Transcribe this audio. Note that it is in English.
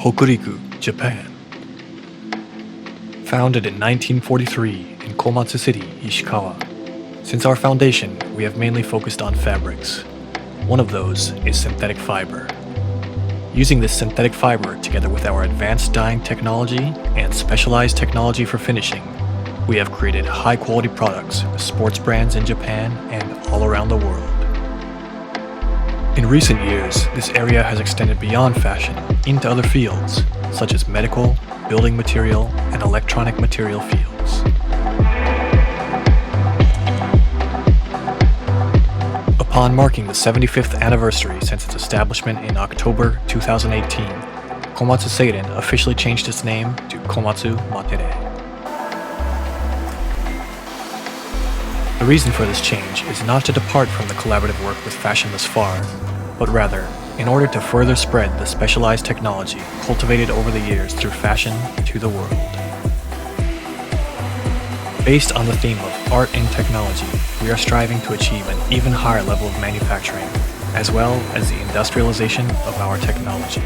Hokuriku, Japan. Founded in 1943 in Komatsu City, Ishikawa. Since our foundation, we have mainly focused on fabrics. One of those is synthetic fiber. Using this synthetic fiber together with our advanced dyeing technology and specialized technology for finishing, we have created high-quality products with sports brands in Japan and all around the world. In recent years, this area has extended beyond fashion into other fields, such as medical, building material, and electronic material fields. Upon marking the 75th anniversary since its establishment in October 2018, Komatsu Seiren officially changed its name to Komatsu Matere. The reason for this change is not to depart from the collaborative work with fashion thus far, but rather, in order to further spread the specialized technology cultivated over the years through fashion to the world. Based on the theme of art and technology, we are striving to achieve an even higher level of manufacturing, as well as the industrialization of our technology.